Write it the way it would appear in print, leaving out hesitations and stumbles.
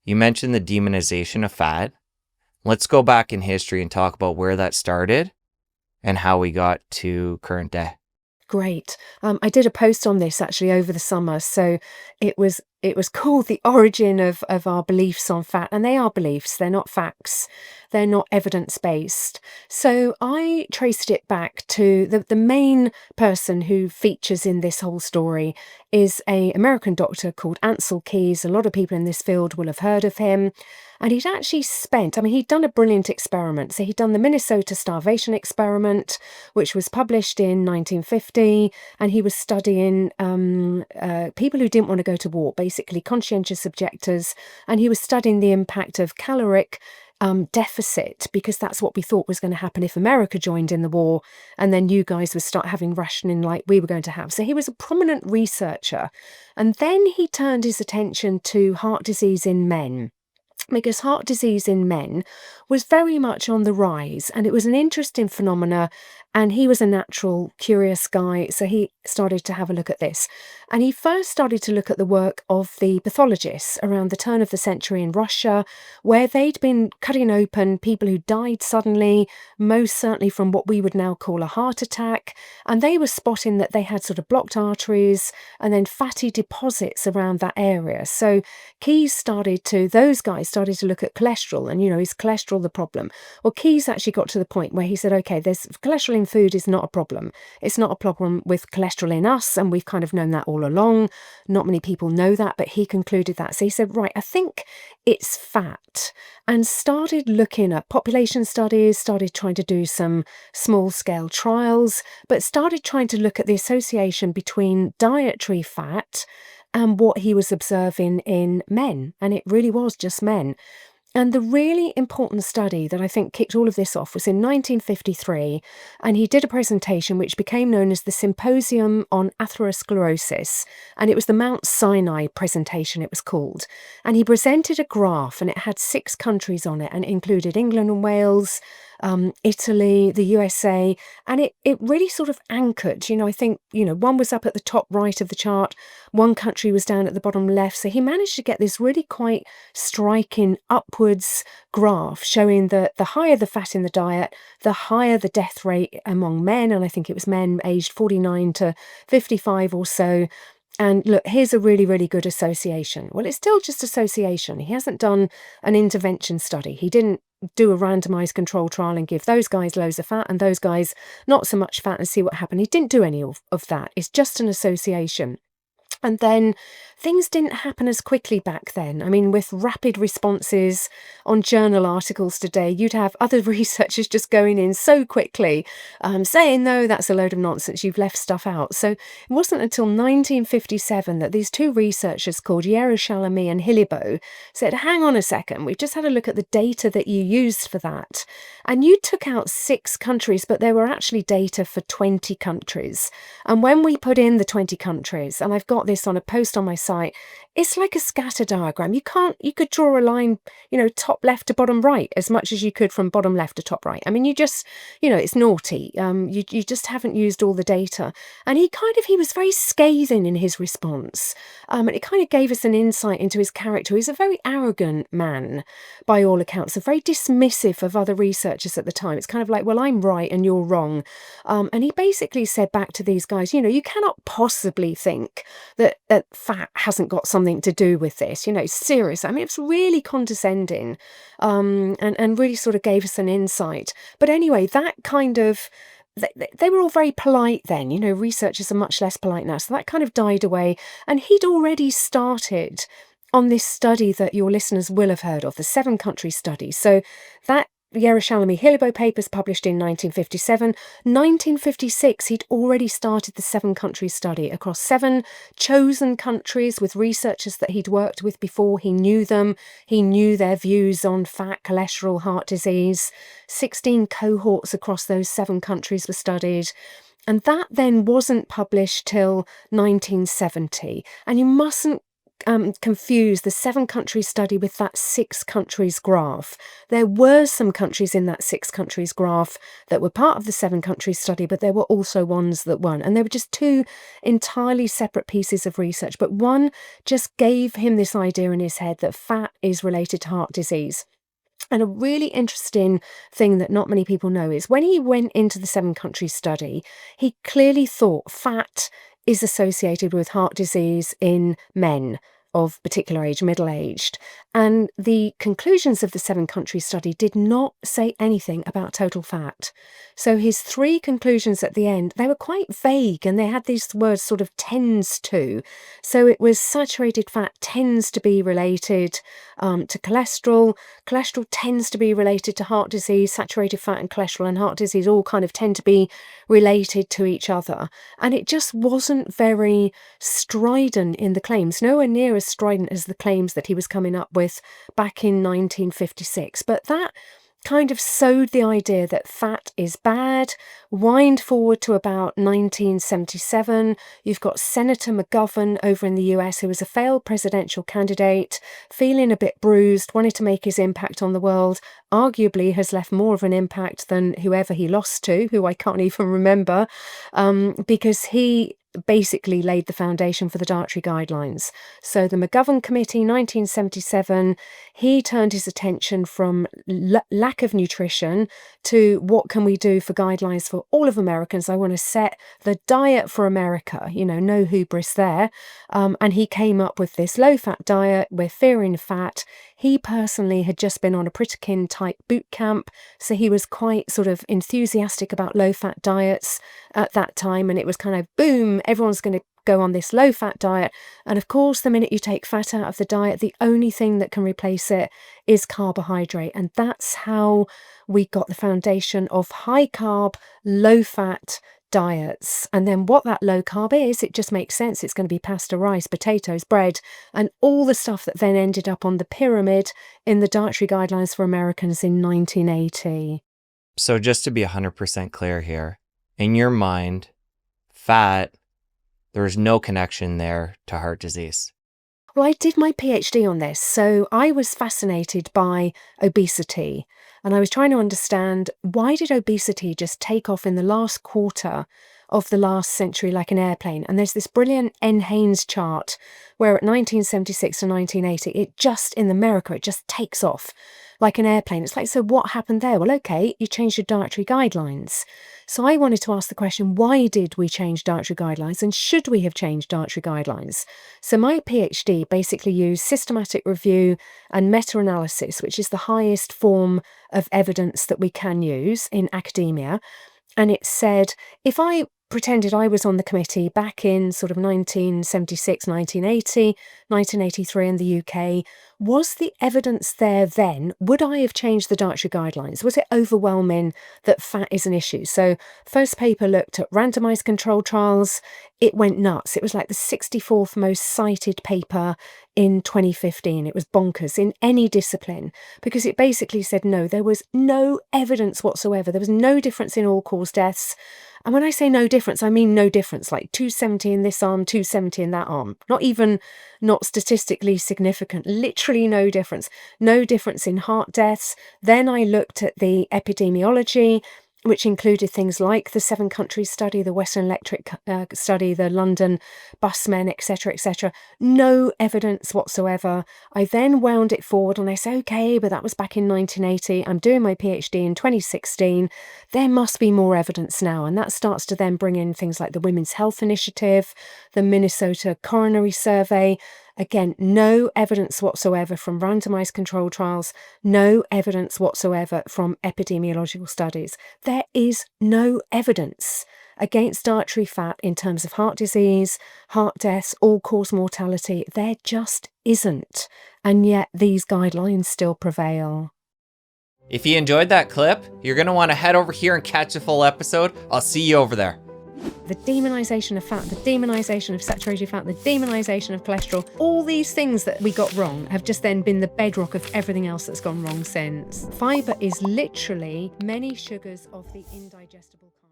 You mentioned the demonization of fat. Let's go back in history and talk about where that started and how we got to current day. Great. I did a post on this actually over the summer. So it was called The Origin of Our Beliefs on Fat. And they are beliefs, they're not facts, they're not evidence-based. So I traced it back to the main person who features in this whole story is a American doctor called Ansel Keys. A lot of people in this field will have heard of him. And he'd actually spent, I mean, he'd done a brilliant experiment. So he'd done the Minnesota starvation experiment, which was published in 1950. And he was studying people who didn't want to go to war, basically conscientious objectors. And he was studying the impact of caloric deficit, because that's what we thought was going to happen if America joined in the war. And then you guys would start having rationing like we were going to have. So he was a prominent researcher. And then he turned his attention to heart disease in men, because heart disease in men was very much on the rise, and it was an interesting phenomena. And he was a natural curious guy, so he started to have a look at this. And he first started to look at the work of the pathologists around the turn of the century in Russia, where they'd been cutting open people who died suddenly, most certainly from what we would now call a heart attack. And they were spotting that they had sort of blocked arteries and then fatty deposits around that area. So those guys started to look at cholesterol, and, is cholesterol the problem? Well, Keyes actually got to the point where he said, okay, there's cholesterol in food is not a problem. It's not a problem with cholesterol in us, and we've kind of known that all along. Not many people know that, but he concluded that. So he said, right, I think it's fat, and started looking at population studies, started trying to do some small scale trials, but started trying to look at the association between dietary fat and what he was observing in men. And it really was just men. And the really important study that I think kicked all of this off was in 1953, and he did a presentation which became known as the Symposium on Atherosclerosis, and it was the Mount Sinai presentation, it was called. And he presented a graph, and it had 6 countries on it, and it included England and Wales, Italy, the USA, and it really sort of anchored. I think, one was up at the top right of the chart, one country was down at the bottom left. So he managed to get this really quite striking upwards graph showing that the higher the fat in the diet, the higher the death rate among men. And I think it was men aged 49 to 55 or so. And look, here's a really, really good association. Well, it's still just association. He hasn't done an intervention study. He didn't do a randomized control trial and give those guys loads of fat and those guys not so much fat and see what happened. He didn't do any of that. It's just an association. And then things didn't happen as quickly back then. I mean, with rapid responses on journal articles today, you'd have other researchers just going in so quickly, saying, no, that's a load of nonsense, you've left stuff out. So it wasn't until 1957 that these 2 researchers called Yerushalmi and Hilibo said, hang on a second, we've just had a look at the data that you used for that. And you took out 6 countries, but there were actually data for 20 countries. And when we put in the 20 countries, and I've got this on a post on my site, it's like a scatter diagram. You could draw a line, top left to bottom right as much as you could from bottom left to top right. I mean, it's naughty. You just haven't used all the data. And he was very scathing in his response. And it kind of gave us an insight into his character. He's a very arrogant man, by all accounts, and very dismissive of other researchers at the time. It's kind of like, well, I'm right and you're wrong. And he basically said back to these guys, you cannot possibly think that fat hasn't got something to do with this, serious. I mean, it's really condescending, and really sort of gave us an insight. But anyway, that kind of, they were all very polite then, researchers are much less polite now. So that kind of died away. And he'd already started on this study that your listeners will have heard of, the 7-country study. So that Yerushalmi Hilibo papers published in 1957. 1956, he'd already started the 7-country study across 7 chosen countries with researchers that he'd worked with before. He knew them. He knew their views on fat, cholesterol, heart disease. 16 cohorts across those 7 countries were studied. And that then wasn't published till 1970. And you mustn't confuse the 7-country study with that 6 countries graph. There were some countries in that 6 countries graph that were part of the 7 countries study, but there were also ones that weren't. And they were just 2 entirely separate pieces of research. But one just gave him this idea in his head that fat is related to heart disease. And a really interesting thing that not many people know is when he went into the 7-country study, he clearly thought fat is associated with heart disease in men of particular age, middle-aged. And the conclusions of the 7-country study did not say anything about total fat. So his 3 conclusions at the end, they were quite vague, and they had these words sort of tends to. So it was saturated fat tends to be related to cholesterol. Cholesterol tends to be related to heart disease. Saturated fat and cholesterol and heart disease all kind of tend to be related to each other. And it just wasn't very strident in the claims, nowhere near as strident as the claims that he was coming up with back in 1956. But that kind of sowed the idea that fat is bad. Wind forward to about 1977, you've got Senator McGovern over in the US, who was a failed presidential candidate, feeling a bit bruised, wanted to make his impact on the world, arguably has left more of an impact than whoever he lost to, who I can't even remember, because he basically laid the foundation for the dietary guidelines. So the McGovern Committee, 1977, he turned his attention from lack of nutrition to what can we do for guidelines for all of Americans. I want to set the diet for America, no hubris there. And he came up with this low-fat diet. We're fearing fat. He personally had just been on a Pritikin type boot camp, so he was quite sort of enthusiastic about low-fat diets at that time, and it was kind of boom, everyone's going to go on this low-fat diet. And of course, the minute you take fat out of the diet, the only thing that can replace it is carbohydrate, and that's how we got the foundation of high-carb, low-fat diets. And then what that low carb is, it just makes sense. It's going to be pasta, rice, potatoes, bread, and all the stuff that then ended up on the pyramid in the dietary guidelines for Americans in 1980. So just to be 100% clear here, in your mind, fat, there's no connection there to heart disease. Well, I did my PhD on this, so I was fascinated by obesity, and I was trying to understand, why did obesity just take off in the last quarter of the last century like an airplane? And there's this brilliant N. Haynes chart where at 1976 to 1980, it just, in America, it just takes off like an airplane. It's like, so what happened there? Well, okay, you changed your dietary guidelines. So I wanted to ask the question, why did we change dietary guidelines, and should we have changed dietary guidelines? So my PhD basically used systematic review and meta-analysis, which is the highest form of evidence that we can use in academia. And it said, if I pretended I was on the committee back in sort of 1976, 1980, 1983 in the UK, was the evidence there then? Would I have changed the dietary guidelines? Was it overwhelming that fat is an issue? So first paper looked at randomized controlled trials. It went nuts. It was like the 64th most cited paper in 2015. It was bonkers in any discipline, because it basically said, no, there was no evidence whatsoever. There was no difference in all-cause deaths. And when I say no difference, I mean no difference, like 270 in this arm, 270 in that arm. Not statistically significant, literally no difference. No difference in heart deaths. Then I looked at the epidemiology, which included things like the 7-country study, the Western Electric study, the London busmen, etc., etc. No evidence whatsoever. I then wound it forward and I say, okay, but that was back in 1980. I'm doing my PhD in 2016. There must be more evidence now. And that starts to then bring in things like the Women's Health Initiative, the Minnesota Coronary Survey. Again, no evidence whatsoever from randomized controlled trials, no evidence whatsoever from epidemiological studies. There is no evidence against dietary fat in terms of heart disease, heart deaths, all-cause mortality. There just isn't. And yet these guidelines still prevail. If you enjoyed that clip, you're going to want to head over here and catch the full episode. I'll see you over there. The demonization of fat, the demonization of saturated fat, the demonization of cholesterol, all these things that we got wrong have just then been the bedrock of everything else that's gone wrong since. Fiber is literally many sugars of the indigestible kind.